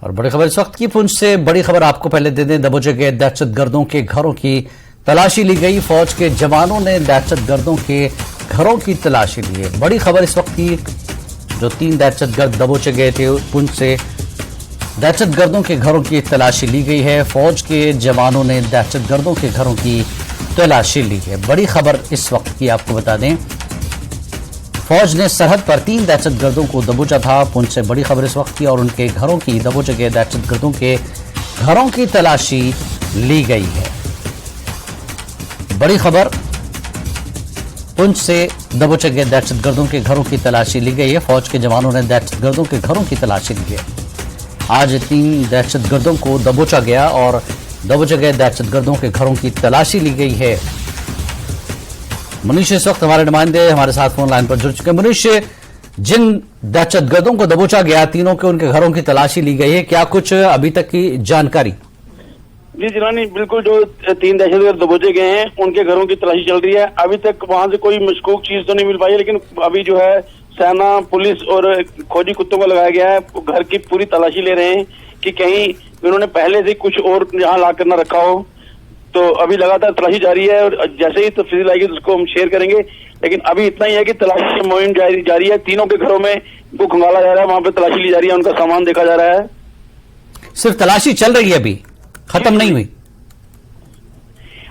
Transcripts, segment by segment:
और बड़ी खबर इस वक्त की पुंछ से बड़ी खबर आपको पहले दे दें। दबोचे गए दहशतगर्दों के घरों की तलाशी ली गई। फौज के जवानों ने दहशतगर्दों के घरों की तलाशी ली है। बड़ी खबर इस वक्त की, जो 3 दहशतगर्द दबोचे गए थे पुंछ से, दहशतगर्दों के घरों की तलाशी ली गई है। फौज के जवानों ने दहशतगर्दों के घरों की तलाशी ली है। बड़ी खबर इस वक्त की आपको बता दें, फौज ने सरहद पर 3 दहशतगर्दों को दबोचा था। पुंछ से बड़ी खबर इस वक्त की, और उनके घरों की, दबोचे गए दहशतगर्दों के घरों की तलाशी ली गई है। बड़ी खबर, पुंछ से दबोचे गए दहशतगर्दों के घरों की तलाशी ली गई है। फौज के जवानों ने दहशतगर्दों के घरों की तलाशी ली है। आज 3 दहशतगर्दों को दबोचा गया और दबोचे गए दहशतगर्दों के घरों की तलाशी ली गई है। मनीष इस वक्त हमारे नुमाइंदे हमारे साथ फोन लाइन पर जुड़ चुके हैं। मनीष, जिन दहशतगर्दों को दबोचा गया, तीनों के उनके घरों की तलाशी ली गई है, क्या कुछ अभी तक की जानकारी? जी जिलानी, बिल्कुल जो 3 दहशतगर्द दबोचे गए हैं उनके घरों की तलाशी चल रही है। अभी तक वहां से कोई मशकूक चीज तो नहीं मिल पाई है, लेकिन अभी जो है सेना, पुलिस और खोजी कुत्तों को लगाया गया है। घर की पूरी तलाशी ले रहे हैं कि कहीं इन्होंने पहले से कुछ और यहाँ ला कर न रखा हो। तो अभी लगातार तलाशी जारी है और जैसे ही तफसील आएगी तो उसको हम शेयर करेंगे। लेकिन अभी इतना ही है कि तलाशी की मुहिम जारी है। तीनों के घरों में को खंगाला जा रहा है, वहां पे तलाशी ली जा रही है, उनका सामान देखा जा रहा है। सिर्फ तलाशी चल रही है, अभी खत्म नहीं हुई?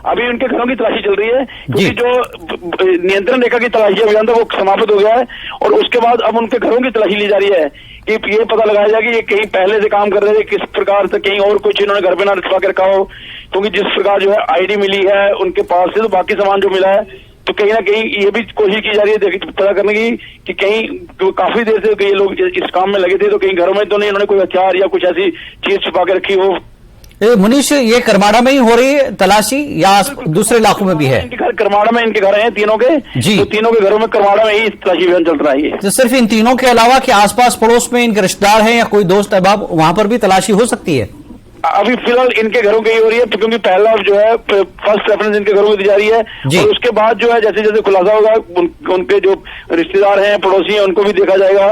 अभी उनके घरों की तलाशी चल रही है, क्योंकि जो नियंत्रण रेखा की तलाशी अभियान था वो समाप्त हो गया है और उसके बाद अब उनके घरों की तलाशी ली जा रही है कि ये पता लगाया जाए कि ये कहीं पहले से काम कर रहे थे, किस प्रकार से कहीं और कुछ इन्होंने घर पे ना रखवा के रखा हो। क्योंकि जिस प्रकार जो है आईडी मिली है उनके पास से, तो बाकी सामान जो मिला है, तो कहीं ना कहीं ये भी कोशिश की जा रही है पता करने की कि कहीं काफी देर से ये लोग इस काम में लगे थे, तो कहीं घरों में तो नहीं इन्होंने कोई हथियार या कुछ ऐसी चीज छुपा के रखी हो। मनीष, ये करमाड़ा में ही हो रही है तलाशी या दूसरे इलाकों में भी है? इनके घर करमाड़ा में, इनके घर हैं तीनों के जी, तो तीनों के घरों में करमाड़ा में ही तलाशी अभियान चल रहा है। तो सिर्फ इन तीनों के अलावा कि आसपास पड़ोस में इनके रिश्तेदार हैं या कोई दोस्त अहबाब, वहां पर भी तलाशी हो सकती है? अभी फिलहाल इनके घरों की हो रही है, क्योंकि पहला जो है फर्स्ट प्रेफरेंस इनके घरों को दी जा रही है और उसके बाद जो है जैसे जैसे खुलासा होगा उनके जो रिश्तेदार हैं, पड़ोसी हैं, उनको भी देखा जाएगा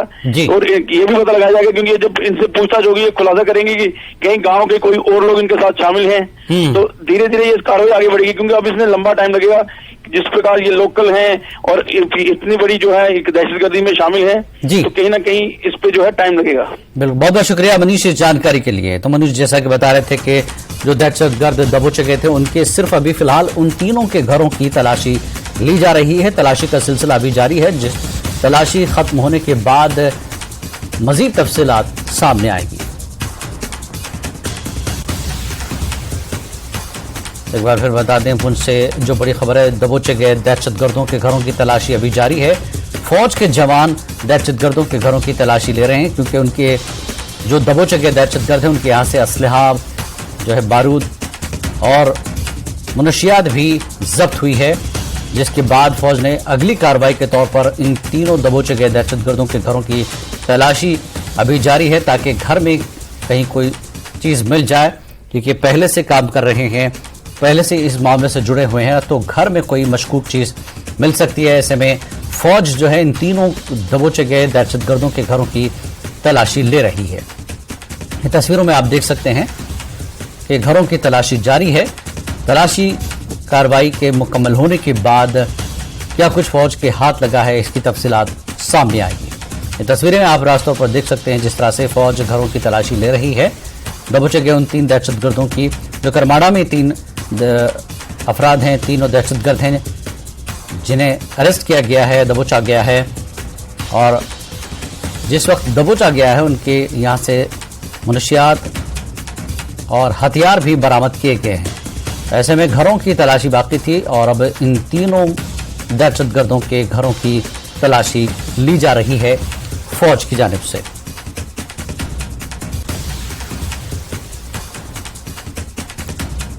और ये भी पता लगाया जाएगा, क्योंकि जब इनसे पूछताछ होगी, ये खुलासा करेंगे कि कहीं गांव के कोई और लोग इनके साथ शामिल हैं, तो धीरे धीरे ये कार्रवाई आगे बढ़ेगी। क्योंकि अब इसमें लंबा टाइम लगेगा, जिस प्रकार ये लोकल हैं और इतनी बड़ी जो है एक दहशतगर्दी में शामिल है, तो कहीं ना कहीं इस पे जो है टाइम लगेगा। बिल्कुल, बहुत बहुत शुक्रिया मनीष इस जानकारी के लिए। तो मनीष जैसा कि बता रहे थे कि जो दहशतगर्द दबोचे गए थे उनके सिर्फ अभी फिलहाल उन तीनों के घरों की तलाशी ली जा रही है। तलाशी का सिलसिला अभी जारी है। जिस तलाशी खत्म होने के बाद मजीद तफसीलात सामने आएगी। एक बार फिर बता दें, पुंछ से जो बड़ी खबर है, दबोचे गए दहशतगर्दों के घरों की तलाशी अभी जारी है। फौज के जवान दहशतगर्दों के घरों की तलाशी ले रहे हैं, क्योंकि उनके जो दबोचे गए दहशतगर्द हैं उनके यहाँ से असलहा जो है, बारूद और मुनशियात भी जब्त हुई है, जिसके बाद फौज ने अगली कार्रवाई के तौर पर इन तीनों दबोचे गए दहशतगर्दों के घरों की तलाशी अभी जारी है, ताकि घर में कहीं कोई चीज़ मिल जाए, क्योंकि पहले से काम कर रहे हैं, पहले से इस मामले से जुड़े हुए हैं, तो घर में कोई मशकूक चीज़ मिल सकती है। ऐसे में फौज जो है इन तीनों दबोचे गए दहशतगर्दों के घरों की तलाशी ले रही है। इन तस्वीरों में आप देख सकते हैं कि घरों की तलाशी जारी है। तलाशी कार्रवाई के मुकम्मल होने के बाद क्या कुछ फौज के हाथ लगा है, इसकी तफसीलात सामने आएगी। ये तस्वीरें आप रास्तों पर देख सकते हैं, जिस तरह से फौज घरों की तलाशी ले रही है। दबोचे गए उन 3 दहशतगर्दों की, जो करमाड़ा में 3 अफराद हैं, तीनों दहशतगर्द हैं जिन्हें अरेस्ट किया गया है, दबोचा गया है। और जिस वक्त दबोचा गया है उनके यहाँ से मुनशियात और हथियार भी बरामद किए गए हैं। ऐसे में घरों की तलाशी बाकी थी और अब इन तीनों दहशतगर्दों के घरों की तलाशी ली जा रही है फौज की जानिब से।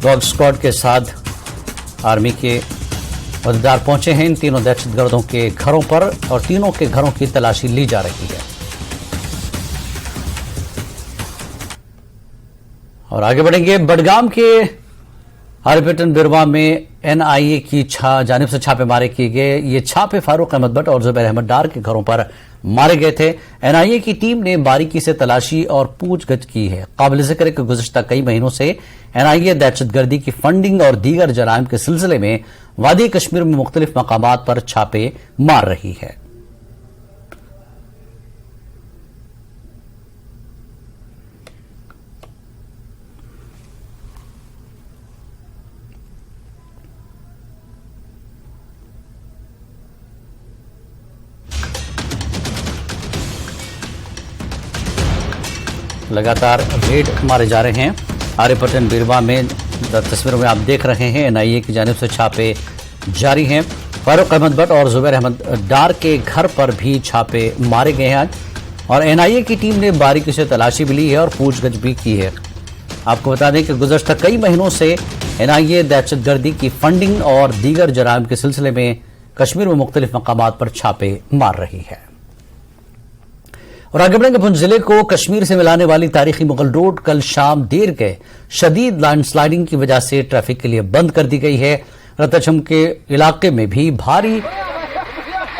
डॉग स्क्वाड के साथ आर्मी के अहदेदार पहुंचे हैं इन तीनों दहशतगर्दों के घरों पर और तीनों के घरों की तलाशी ली जा रही है। और आगे बढ़ेंगे, बडगाम के आरिपटन बिरवा में एनआईए की जानिब से छापेमारी किए गए। ये छापे फारूक अहमद भट्ट और जुबैर अहमद डार के घरों पर मारे गए थे। एनआईए की टीम ने बारीकी से तलाशी और पूछगछ की है। काबिल जिक्र है कि गुज़िश्ता कई महीनों से एनआईए दहशतगर्दी की फंडिंग और दीगर जराइम के सिलसिले में वादी कश्मीर में मुख्तलिफ मकामात पर छापे मार रही है। लगातार रेड मारे जा रहे हैं। आरिपटन बिरवा में तस्वीरों में आप देख रहे हैं एनआईए की जानिब से छापे जारी हैं। फारूक अहमद भट्ट और जुबैर अहमद डार के घर पर भी छापे मारे गए हैं आज, और एनआईए की टीम ने बारीकी से तलाशी भी ली है और पूछगछ भी की है। आपको बता दें कि गुज़श्ता कई महीनों से एनआईए दहशतगर्दी की फंडिंग और दीगर जराइम के सिलसिले में कश्मीर में मुख्तलिफ मकामात पर छापे मार रही है। और आगे बढ़ेंगे, पुंछ जिले को कश्मीर से मिलाने वाली तारीखी मुगल रोड कल शाम देर के शदीद लैंडस्लाइडिंग की वजह से ट्रैफिक के लिए बंद कर दी गई है। रतचम के इलाके में भी भारी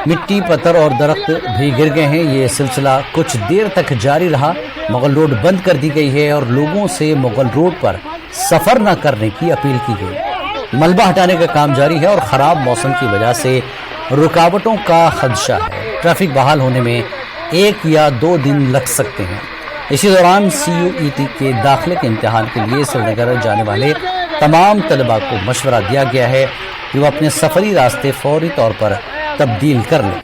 मिट्टी, पत्थर और दरख्त भी गिर गए हैं। ये सिलसिला कुछ देर तक जारी रहा। मुगल रोड बंद कर दी गई है और लोगों से मुगल रोड पर सफर न करने की अपील की गई। मलबा हटाने का काम जारी है और खराब मौसम की वजह से रुकावटों का खदशा है। ट्रैफिक बहाल होने में 1 या 2 दिन लग सकते हैं। इसी दौरान CUET के दाखिले के इम्तिहान के लिए श्रीनगर जाने वाले तमाम तलबा को मशवरा दिया गया है कि वो अपने सफरी रास्ते फौरी तौर पर तब्दील कर लें।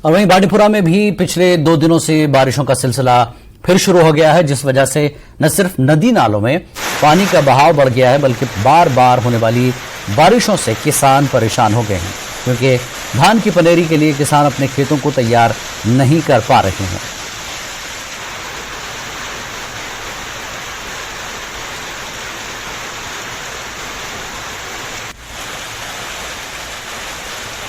और वहीं बांडीपुरा में भी पिछले 2 दिनों से बारिशों का सिलसिला फिर शुरू हो गया है, जिस वजह से न सिर्फ नदी नालों में पानी का बहाव बढ़ गया है, बल्कि बार बार होने वाली बारिशों से किसान परेशान हो गए हैं, क्योंकि धान की पनेरी के लिए किसान अपने खेतों को तैयार नहीं कर पा रहे हैं।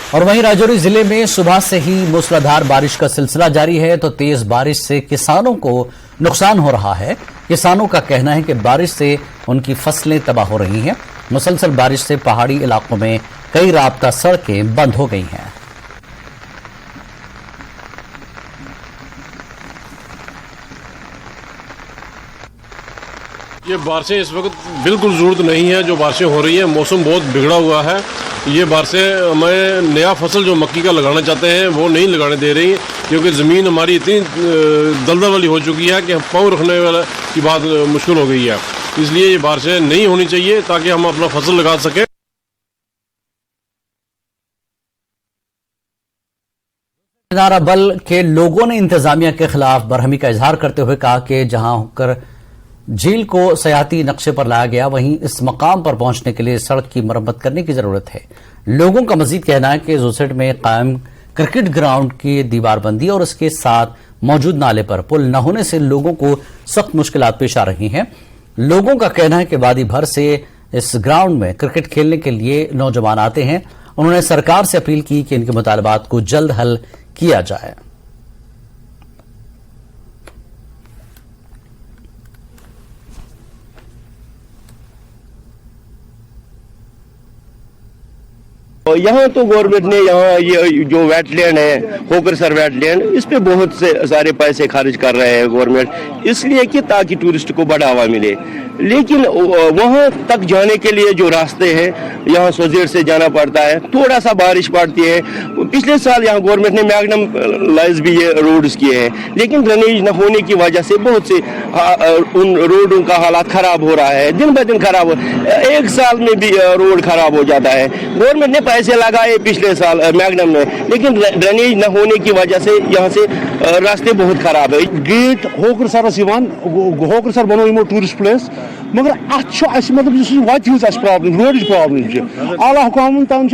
और वहीं राजौरी जिले में सुबह से ही मूसलाधार बारिश का सिलसिला जारी है, तो तेज बारिश से किसानों को नुकसान हो रहा है। किसानों का कहना है कि बारिश से उनकी फसलें तबाह हो रही हैं। मुसलसल बारिश से पहाड़ी इलाकों में कई राब्ता सड़कें बंद हो गई हैं। ये बारिशें इस वक्त बिल्कुल ज़रूरत नहीं है। जो बारिशें हो रही हैं, मौसम बहुत बिगड़ा हुआ है। ये बारिशें हमें नया फसल जो मक्की का लगाना चाहते हैं वो नहीं लगाने दे रही, क्योंकि ज़मीन हमारी इतनी दलदल वाली हो चुकी है कि हम पाँव रखने वाला की बात मुश्किल हो गई है। इसलिए ये बारिशें नहीं होनी चाहिए ताकि हम अपना फसल लगा सकें। नारा बल के लोगों ने इंतजामिया के खिलाफ बरहमी का इजहार करते हुए कहा कि जहां होकर झील को सयाहती नक्शे पर लाया गया, वहीं इस मकाम पर पहुंचने के लिए सड़क की मरम्मत करने की जरूरत है। लोगों का मजीद कहना है कि जोसेट में कायम क्रिकेट ग्राउंड की दीवारबंदी और उसके साथ मौजूद नाले पर पुल न होने से लोगों को सख्त मुश्किलात पेश आ रही हैं। लोगों का कहना है कि वादी भर से इस ग्राउंड में क्रिकेट खेलने के लिए नौजवान आते हैं। उन्होंने सरकार से अपील की कि इनके मुतालबात को जल्द हल किया जाए। यहाँ तो गवर्नमेंट ने यहाँ ये जो वेटलैंड है, होकरसर वेटलैंड, इस पे बहुत से सारे पैसे खर्च कर रहे हैं गवर्नमेंट, इसलिए कि ताकि टूरिस्ट को बढ़ावा मिले। लेकिन वहाँ तक जाने के लिए जो रास्ते हैं, यहाँ सोजेट से जाना पड़ता है, थोड़ा सा बारिश पड़ती है। पिछले साल यहाँ गवर्नमेंट ने मैग्नम लाइज भी ये रोड्स किए हैं, लेकिन ड्रेनेज न होने की वजह से बहुत से उन रोडों का हालात खराब हो रहा है, दिन ब दिन खराब हो। 1 साल में भी रोड खराब हो जाता है। गवर्नमेंट ने पैसे लगाए पिछले साल मैग्नम में, लेकिन ड्रेनेज न होने की वजह से यहाँ से रास्ते बहुत खराब है। गेट होकरसर बनो यमो टूरिस्ट प्लेस, मगर मतलब वत प्रॉब्लम रोड प्रॉब्लम आला हुकामन तान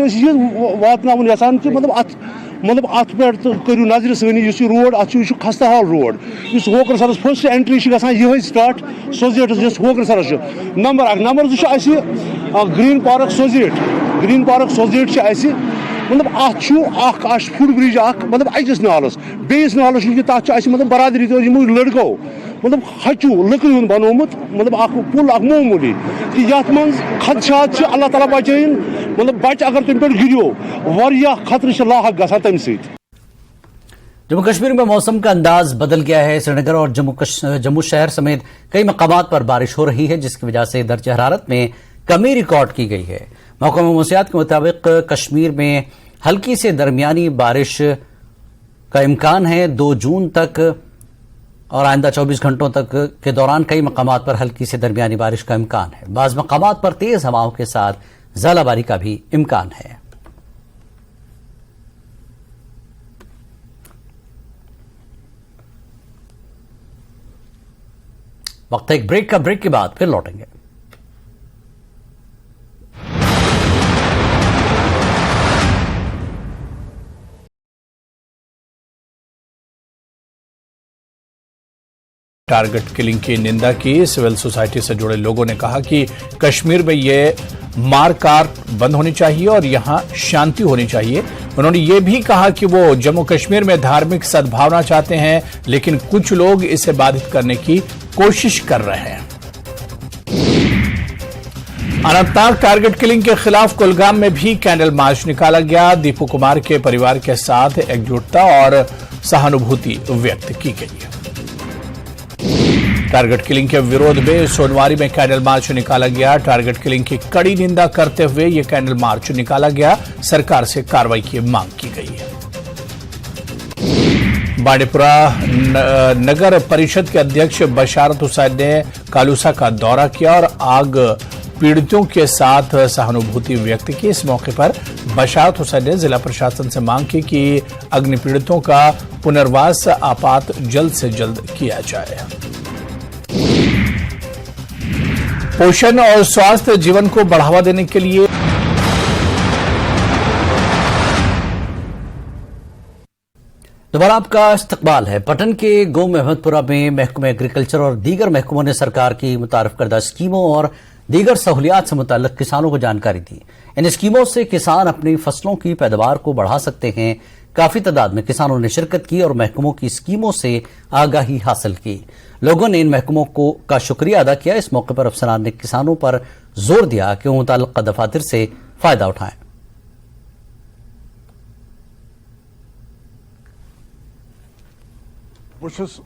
वातन यसान कि मतलब अत पे करू नजर सनी रोड अत खस्ता हाल रोड होकरसर फर्स्ट एंट्री ये स्टार्ट सोजेट होकरसर नंबर 1 नंबर 2 ग्रीन पार्क सोजेट ग्रीन पार्क सोसाइटी छ ऐसे मतलब अट फुट ब्रिज मतलब अकिस नालस बेस नालस मतलब बरादरी तो यमो लड़को मतलब हचू लकड़ हूं बनोमुत मतलब पुल मामूली कि यथ मन खदशात अल्लाह ताला बचाइन मतलब बच अगर तम पे गिरो वारियाह खतरे लाक गसान तम सत। जम्मू कश्मीर में मौसम का अंदाज बदल गया है। श्रीनगर और जम्मू शहर समेत कई मकामात पर बारिश हो रही है, जिसकी वजह से दर्ज हरारत में कमी रिकॉर्ड की गई है। महकमा मौसमियात के मुताबिक कश्मीर में हल्की से दरमियानी बारिश का इम्कान है 2 जून तक और आइंदा 24 घंटों तक के दौरान कई मकामात पर हल्की से दरमियानी बारिश का इम्कान है। बाज़ मकामात पर तेज हवाओं के साथ ज़ालाबारी का भी इम्कान है। वक्त एक ब्रेक का, ब्रेक के बाद फिर लौटेंगे। टारगेट किलिंग की निंदा की। सिविल सोसाइटी से जुड़े लोगों ने कहा कि कश्मीर में ये मारकाट बंद होनी चाहिए और यहां शांति होनी चाहिए। उन्होंने ये भी कहा कि वो जम्मू कश्मीर में धार्मिक सद्भावना चाहते हैं, लेकिन कुछ लोग इसे बाधित करने की कोशिश कर रहे हैं। अनंतनाग टारगेट किलिंग के खिलाफ कुलगाम में भी कैंडल मार्च निकाला गया। दीपू कुमार के परिवार के साथ एकजुटता और सहानुभूति व्यक्त की गई है। टारगेट किलिंग के विरोध में सोनवारी में कैंडल मार्च निकाला गया। टारगेट किलिंग की कड़ी निंदा करते हुए यह कैंडल मार्च निकाला गया। सरकार से कार्रवाई की मांग की गई है। बांडीपुरा नगर परिषद के अध्यक्ष बशारत हुसैन ने कालूसा का दौरा किया और आग पीड़ितों के साथ सहानुभूति व्यक्त की। इस मौके पर बशारत हुसैन ने जिला प्रशासन से मांग की कि अग्नि पीड़ितों का पुनर्वास आपात जल्द से जल्द किया जाए। पोषण और स्वास्थ्य जीवन को बढ़ावा देने के लिए दोबारा आपका इस्तकबाल है। पटन के गो महमदपुरा में महकमे एग्रीकल्चर और दीगर महकमों ने सरकार की मुतारफ करदा स्कीमों और दीगर सहूलियात से मुताल्लिक किसानों को जानकारी दी। इन स्कीमों से किसान अपनी फसलों की पैदावार को बढ़ा सकते हैं। काफी तादाद में किसानों ने शिरकत की और महकमों की स्कीमों से आगाही हासिल की। लोगों ने इन महकमों का शुक्रिया अदा किया। इस मौके पर अफसरान ने किसानों पर जोर दिया कि वो मुतल्लिका दफातर से फायदा उठाएं।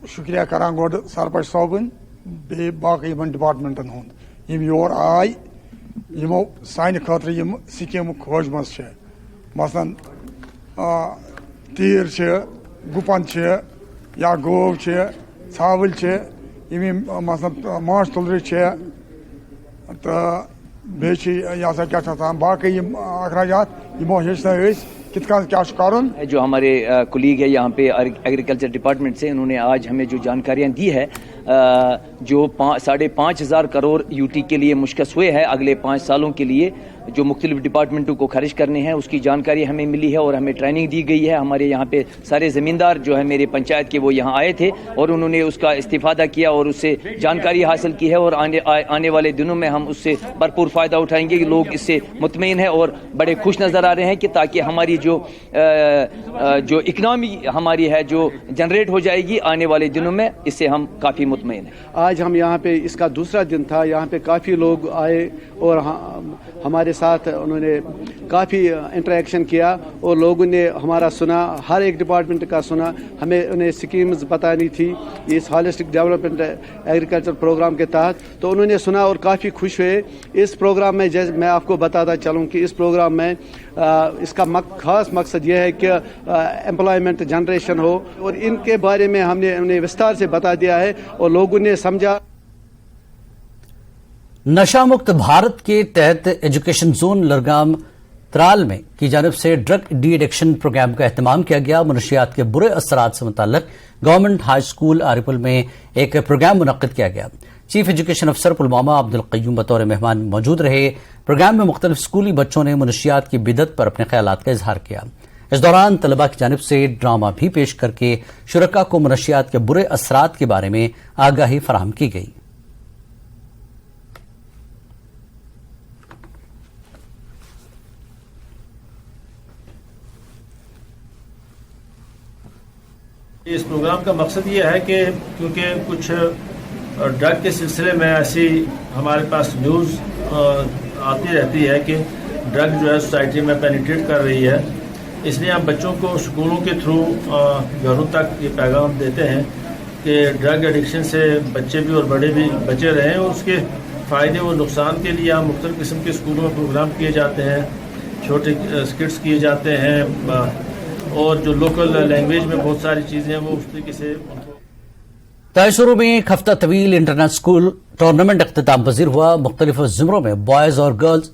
शुक्रिया करान गोड सरपंच साहबन बे बाकी डिपार्टमेंटन हुंद यम योर आय यमो साइन खतर यम स्कीम खोज मस छे मसलन तीर छे गुपन छे या गोव छे छावल छे यम मसलन माछ तुलरी छे तो बे या क्या बाकी यम अखराजात यमो हेचना जो हमारे कुलीग है यहाँ पे एग्रीकल्चर डिपार्टमेंट से, उन्होंने आज हमें जो जानकारियाँ दी है जो 5,500 करोड़ यूटी के लिए मुश्किल हुए हैं अगले 5 सालों के लिए जो मुख्तलिफ डिपार्टमेंटों को खर्च करने हैं, उसकी जानकारी हमें मिली है और हमें ट्रेनिंग दी गई है। हमारे यहाँ पे सारे ज़मींदार जो है मेरे पंचायत के वो यहाँ आए थे और उन्होंने उसका इस्तिफादा किया और उससे जानकारी हासिल की है और आने वाले दिनों में हम उससे भरपूर फ़ायदा उठाएंगे। लोग इससे मुतमईन हैं और बड़े खुश नज़र आ रहे हैं कि ताकि हमारी जो इकनॉमी हमारी है जो जनरेट हो जाएगी आने वाले दिनों में, इससे हम काफ़ी मुतमईन हैं। आज हम यहाँ पे इसका दूसरा दिन था, यहाँ पे काफ़ी लोग आए और हमारे साथ उन्होंने काफ़ी इंटरेक्शन किया और लोगों ने हमारा सुना, हर एक डिपार्टमेंट का सुना। हमें उन्हें स्कीम्स बतानी थी इस हॉलिस्टिक डेवलपमेंट एग्रीकल्चर प्रोग्राम के तहत, तो उन्होंने सुना और काफ़ी खुश हुए। इस प्रोग्राम में जैसे मैं आपको बताता चलूँ कि इस प्रोग्राम में इसका खास मकसद यह है कि एम्प्लॉयमेंट जनरेशन हो और इनके बारे में हमने उन्हें विस्तार से बता दिया है और लोगों ने समझा। नशा मुक्त भारत के तहत एजुकेशन जोन लरगाम त्राल में की जानिब से ड्रग डी एडिक्शन प्रोग्राम का एहतमाम किया गया। मनशियात के बुरे असरात से मुताल्लिक गवर्नमेंट हाई स्कूल आरिपुल में एक प्रोग्राम मुनक्किद किया गया। चीफ एजुकेशन अफसर पुलवामा अब्दुल कय्यूम बतौर मेहमान मौजूद रहे। प्रोग्राम में मुख्तलिफ स्कूली बच्चों ने मनशियात की बिदत पर अपने ख्यालात का इजहार किया। इस दौरान तलबा की जानिब से ड्रामा भी पेश करके शुरका को मनशियात के बुरे असरात के बारे में आगाही फराहम की गई। इस प्रोग्राम का मकसद ये है कि क्योंकि कुछ ड्रग के सिलसिले में ऐसी हमारे पास न्यूज़ आती रहती है कि ड्रग जो है सोसाइटी में पेनिट्रेट कर रही है, इसलिए हम बच्चों को स्कूलों के थ्रू घरों तक ये पैगाम देते हैं कि ड्रग एडिक्शन से बच्चे भी और बड़े भी बचे रहें और उसके फ़ायदे और नुकसान के लिए हम मुख्तलिफ़ किस्म के स्कूलों में प्रोग्राम किए जाते हैं, छोटे स्किट्स किए जाते हैं और जो लोकल लैंग्वेज में बहुत सारी चीज़ें हैं वो उस तरीके से। तयशुरू में एक हफ्ता तवील इंटरनेट स्कूल टूर्नामेंट अख्तिताम पजीर हुआ। मुख्तलिफ ज़ुमरों में बॉयज़ और girls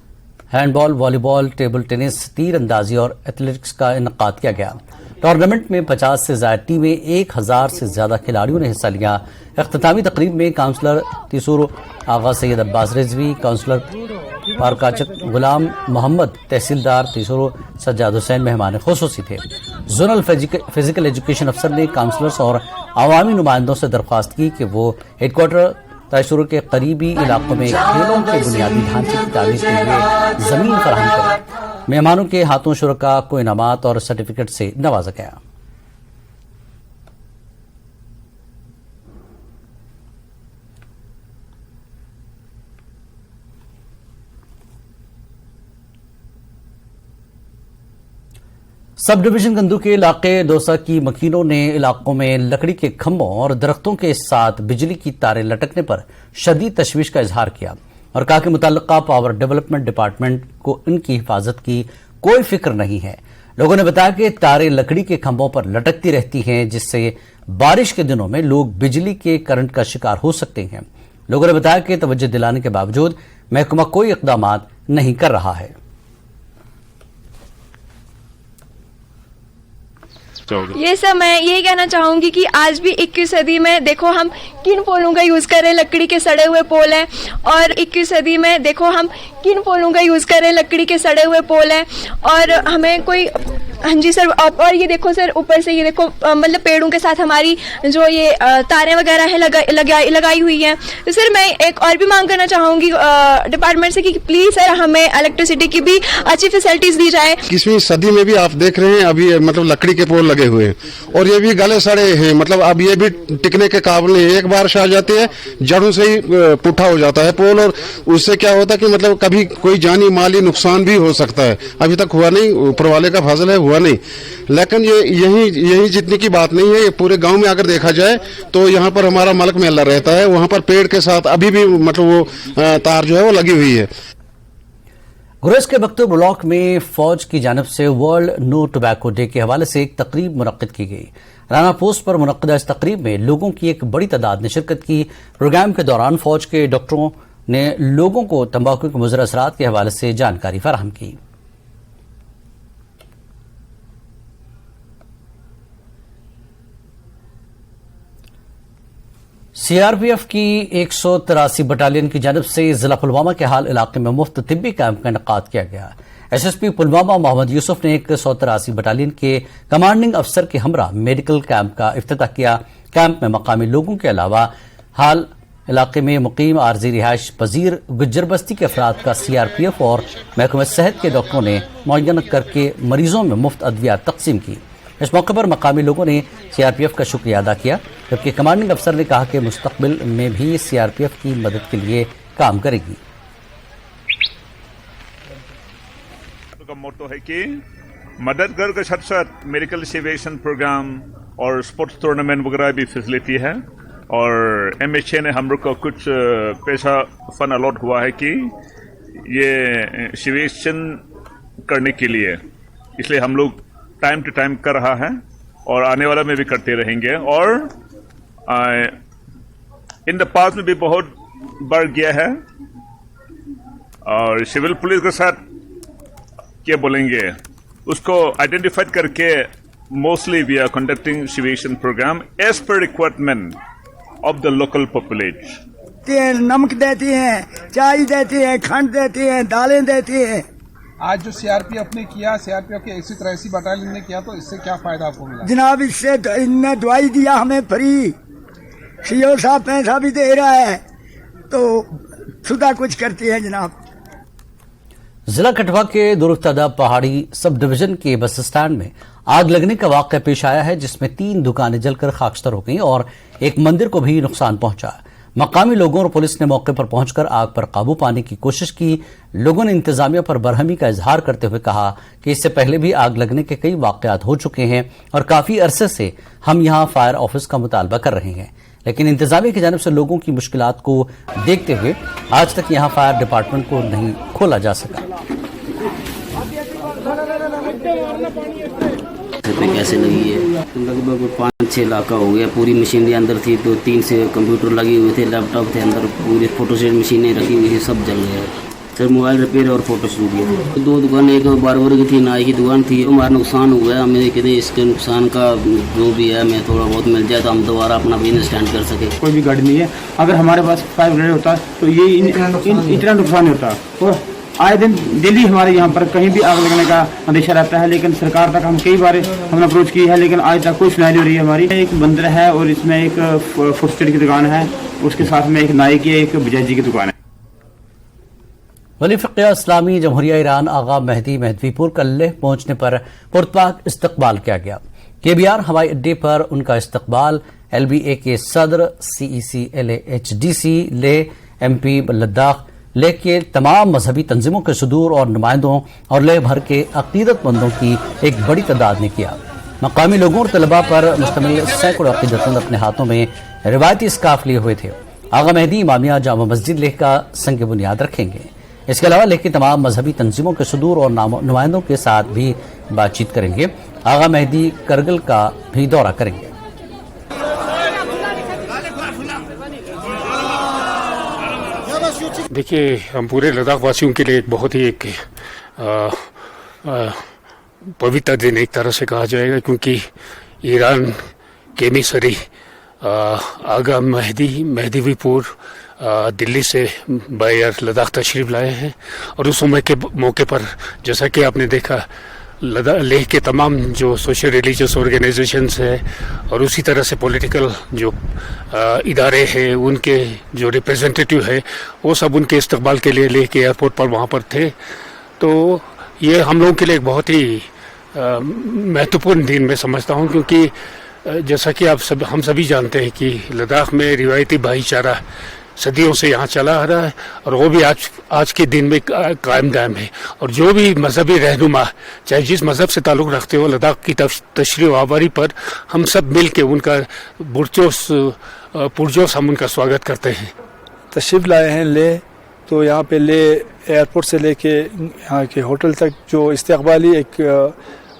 handball, volleyball, table tennis, तीर अंदाजी और एथलेटिक्स का इनकाद किया गया। टूर्नामेंट में 50 से ज्यादा टीमें, 1000 से ज्यादा खिलाड़ियों ने हिस्सा लिया। अख्तितामी तकरीब में काउंसलर तीसूर आगा सैयद अब्बास रिजवी, काउंसलर पारकाचक गुलाम मोहम्मद, तहसीलदार तीसूर सज्जाद हुसैन मेहमान खुसूसी थे। जोनल फिजिकल एजुकेशन अफसर ने काउंसलर्स और अवामी नुमाइंदों से दरख्वास्त की कि वो हेडक्वार्टर तयशुरू के करीबी इलाकों में खेलों के बुनियादी ढांचे की तामीर के लिए जमीन फराहम करें। मेहमानों के हाथों शुरका को इनामात और सर्टिफिकेट से नवाजा गया। सब डिवीजन गंदू के इलाके दोसा की मकीनों ने इलाकों में लकड़ी के खंभों और दरख्तों के साथ बिजली की तारें लटकने पर शदीद तशवीश का इजहार किया और कहा कि मुतल्लिका पावर डेवलपमेंट डिपार्टमेंट को इनकी हिफाजत की कोई फिक्र नहीं है। लोगों ने बताया कि तारें लकड़ी के खंभों पर लटकती रहती हैं, जिससे बारिश के दिनों में लोग बिजली के करंट का शिकार हो सकते हैं। लोगों ने बताया कि तवज्जो दिलाने के बावजूद महकमा कोई इकदाम नहीं कर रहा है। ये सब मैं यही कहना चाहूंगी कि आज भी 21वीं सदी में देखो हम किन पोलों का यूज कर रहे हैं, लकड़ी के सड़े हुए पोल हैं। और 21वीं सदी में देखो हम किन पोलों का यूज कर रहे हैं, लकड़ी के सड़े हुए पोल हैं। और हमें कोई, हाँ जी सर, और ये देखो सर, ऊपर से ये देखो मतलब पेड़ों के साथ हमारी जो ये तारें वगैरह है लगाई हुई हैं। तो सर मैं एक और भी मांग करना चाहूंगी डिपार्टमेंट से कि प्लीज सर हमें इलेक्ट्रिसिटी की भी अच्छी फैसिलिटीज दी जाए। 21वीं सदी में भी आप देख रहे हैं अभी मतलब लकड़ी के पोल लगे हुए हैं और ये भी गले सड़े हैं, मतलब अब ये भी टिकने के काबिल नहीं। एक बारिश आ जाती है, जड़ों से ही पुट्ठा हो जाता है पोल और उससे क्या होता है कि मतलब कभी कोई जानी माली नुकसान भी हो सकता है। अभी तक हुआ नहीं, ऊपर वाले का फजल है, हुआ नहीं। लेकिन ये यही जितनी की बात नहीं है, ये पूरे गांव में अगर देखा जाए तो यहाँ पर हमारा मलक मेला रहता है, वहां पर पेड़ के साथ अभी भी मतलब वो तार जो है वो लगी हुई है। गुरेज के बख्तूर ब्लॉक में फौज की जानिब से वर्ल्ड नो टोबैको डे के हवाले से एक तकरीब मुनक्किद की गई। राना पोस्ट पर मुनक्किदा इस तकरीब में लोगों की एक बड़ी तादाद ने शिरकत की। प्रोग्राम के दौरान फौज के डॉक्टरों ने लोगों को तंबाकू के मुज़र असरात के हवाले से जानकारी फराहम की। सीआरपीएफ की 183 बटालियन की जानिब से जिला पुलवामा के हाल इलाके में मुफ्त तिब्बी कैंप का इनेकाद किया गया। एसएसपी पुलवामा मोहम्मद यूसुफ ने 183 बटालियन के कमांडिंग अफसर के हमरा मेडिकल कैंप का इफ्तिताह किया। कैंप में मकामी लोगों के अलावा हाल इलाके में मुकीम आरजी रिहाइश पजीर गुज्जर बस्ती के अफराद का सीआरपीएफ और महकमा सेहत के डॉक्टरों ने मुअय्यन करके मरीजों में मुफ्त अद्वियात तकसीम की। इस मौके पर मकामी लोगों ने सीआरपीएफ का शुक्रिया अदा किया, जबकि कमांडिंग अफसर ने कहा कि मुस्तकबिल में भी सीआरपीएफ की मदद के लिए काम करेगी। का मोटो है कि मददगार के साथ साथ मेडिकल सिविएशन प्रोग्राम और स्पोर्ट्स टूर्नामेंट वगैरह भी फैसिलिटी है। और एमएचए ने हम लोग को कुछ पैसा फंड अलॉट हुआ है कि ये सिविएशन करने के लिए, इसलिए हम लोग टाइम टू टाइम कर रहा है और आने वाला में भी करते रहेंगे। और इन द पास्ट में भी बहुत बढ़ गया है। और सिविल पुलिस के साथ क्या बोलेंगे, उसको आइडेंटिफाई करके मोस्टली वी आर कंडक्टिंग सिविएशन programme as per requirement of the local population. नमक देती हैं, चाय देती हैं, खंड देती हैं, दालें देती हैं। आज जो सीआरपीएफ ने किया, सीआरपीएफ के 183 बटालियन ने किया, तो इससे क्या फायदा आपको मिला? जनाब इससे इनने दवाई दिया हमें फ्री, सीओ साहब पैसा भी दे रहा है, तो सुधा कुछ करती है जनाब। जिला कठुआ के दुरुफ्तादा पहाड़ी सब डिवीजन के बस स्टैंड में आग लगने का वाकया पेश आया है, जिसमें 3 दुकानें जलकर खाकस्तर हो गईं और एक मंदिर को भी नुकसान पहुंचा। मकामी लोगों और पुलिस ने मौके पर पहुंचकर आग पर काबू पाने की कोशिश की। लोगों ने इंतजामिया पर बरहमी का इजहार करते हुए कहा कि इससे पहले भी आग लगने के कई वाकयात हो चुके हैं और काफी अरसे से हम यहां फायर ऑफिस का मुतालबा कर रहे हैं, लेकिन इंतजामिया की जानिब से लोगों की मुश्किलात को देखते हुए आज तक यहां फायर डिपार्टमेंट को नहीं खोला जा सका। कैसे लगी है? लगभग 5-6 लाख का हो गया। पूरी मशीनरी अंदर थी, तो 3 से कंप्यूटर लगे हुए थे, लैपटॉप थे अंदर, पूरी फोटोस्टेट मशीनें रखी हुई थी, सब जल गया। सर मोबाइल रिपेयर और फोटो स्टूडियो 2 दुकान, एक बारबर की थी, नाई की दुकान थी। हमारा नुकसान हुआ है। हमें कहते इसके नुकसान का जो भी है हमें थोड़ा बहुत मिल जाए तो हम दोबारा अपना बिजनेस स्टैंड कर सके। कोई भी गाड़ी नहीं है। अगर हमारे पास 5 ग्रेड होता तो ये इतना नुकसान होता। और आए दिन डेली हमारे यहाँ पर कहीं भी आग लगने का अंदेशा रहता है, लेकिन सरकार तक हम कई बार हमने अप्रोच की है, लेकिन आज तक कोई सुनाई नहीं हो रही है। हमारी एक मंदिर है और इसमें एक फुटस्टेट की दुकान है, उसके साथ में एक नाई की, एक बजाजी की दुकान है। वली फ़िक़्ह इस्लामी जमहूरिया ईरान आगा मेहदी मेहदवीपुर का लेह पहुंचने पर पुरतपाक इस्तकबाल किया गया। KBR हवाई अड्डे पर उनका इस्तकबाल LBA के सदर CEC LAHDC Leh MP Ladakh Leh के तमाम मजहबी तंजीमों के सदूर और नुमाइंदों और लेह भर के अकीदतमंदों की एक बड़ी तादाद ने किया। मकामी लोगों और तलबा पर मुश्तमिल सैकड़ों अकीदतमंद अपने हाथों में रिवायती स्कार्फ लिए हुए थे। आगा मेहदी इमामिया जामा मस्जिद लेह का संग बुनियाद रखेंगे। इसके अलावा लेह की तमाम मजहबी तंजीमों के सदूर और नुमाइंदों के साथ भी बातचीत करेंगे। आगा मेहदी करगिल का भी दौरा करेंगे। देखिए, हम पूरे लद्दाख वासियों के लिए एक बहुत ही एक पवित्र दिन एक तरह से कहा जाएगा, क्योंकि ईरान के मिसरी आगा मेहदीवीपुर दिल्ली से बायर लद्दाख तशरीफ लाए हैं। और उस समय के मौके पर जैसा कि आपने देखा, लेह के तमाम जो सोशल रिलीजियस ऑर्गेनाइजेशंस हैं और उसी तरह से पॉलिटिकल जो इदारे हैं, उनके जो रिप्रेजेंटेटिव है, वो सब उनके इस्तकबाल के लिए लेह के एयरपोर्ट पर वहाँ पर थे। तो ये हम लोगों के लिए एक बहुत ही महत्वपूर्ण दिन मैं समझता हूँ, क्योंकि जैसा कि हम सभी जानते हैं कि लद्दाख में रिवायती भाईचारा सदियों से यहाँ चला आ रहा है और वो भी आज के दिन में कायम दायम है। और जो भी मजहबी रहनुमा चाहे जिस मजहब से ताल्लुक़ रखते हो, लद्दाख की तशरीफ़ आवारी पर हम सब मिल के उनका पुरजोश हम उनका स्वागत करते हैं। तशरीफ़ लाए हैं ले, तो यहाँ पे ले एयरपोर्ट से लेके यहाँ के होटल तक जो इस्तकबाली एक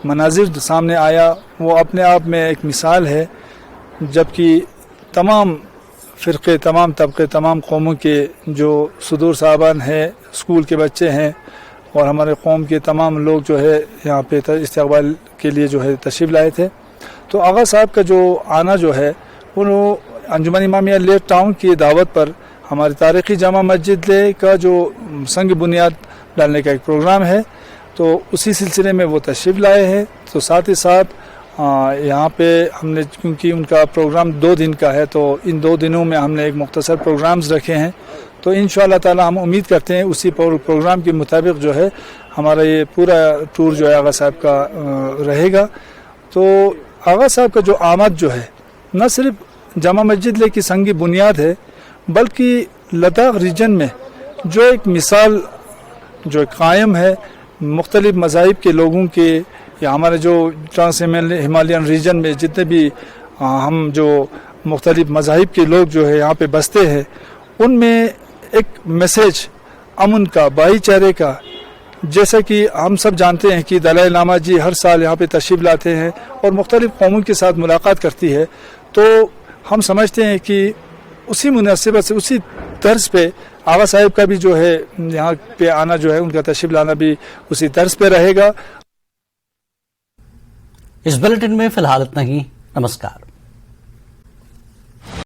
मनाजिर सामने आया, वो अपने आप में एक मिसाल है। जबकि तमाम फ़िरक़े, तमाम तबक़े, तमाम कौमों के जो सदूर साहबान हैं, स्कूल के बच्चे हैं और हमारे कौम के तमाम लोग जो है यहाँ पे इस्तकबाल के लिए जो है तशरीफ़ लाए थे। तो आगा साहब का जो आना जो है, वो अंजुमन इमामिया लेह टाउन की दावत पर हमारी तारीख़ी जामा मस्जिद लेह का जो संग बुनियाद डालने का एक प्रोग्राम है, तो उसी सिलसिले में वो तशरीफ़ लाए हैं। तो साथ ही साथ यहाँ पे हमने, क्योंकि उनका प्रोग्राम 2 दिन का है, तो इन 2 दिनों में हमने एक मुख्तसर प्रोग्राम्स रखे हैं। तो इंशाअल्लाह ताला हम उम्मीद करते हैं उसी प्रोग्राम के मुताबिक जो है हमारा ये पूरा टूर जो है आगा साहब का रहेगा। तो आगा साहब का जो आमद जो है, न सिर्फ जामा मस्जिद लेह की संगी बुनियाद है, बल्कि लद्दाख रीजन में जो एक मिसाल जो कायम है, मुख्तलिफ मज़ाहिब के लोगों के, या हमारे जो ट्रांस हिमालयन रीजन में जितने भी हम जो मुख्तलिफ मज़ाहिब के लोग जो है यहाँ पे बसते हैं, उनमें एक मैसेज अमन का, भाईचारे का, जैसा कि हम सब जानते हैं कि दलाई लामा जी हर साल यहाँ पे तशरीफ़ लाते हैं और मुख्तलिफ कौमों के साथ मुलाकात करती है। तो हम समझते हैं कि उसी मुनासिबत से, उसी तर्ज पे आगा साहिब का भी जो है यहाँ पे आना जो है, उनका तशरीफ़ लाना भी उसी तर्ज पे रहेगा। इस बुलेटिन में फिलहाल इतना ही। नमस्कार।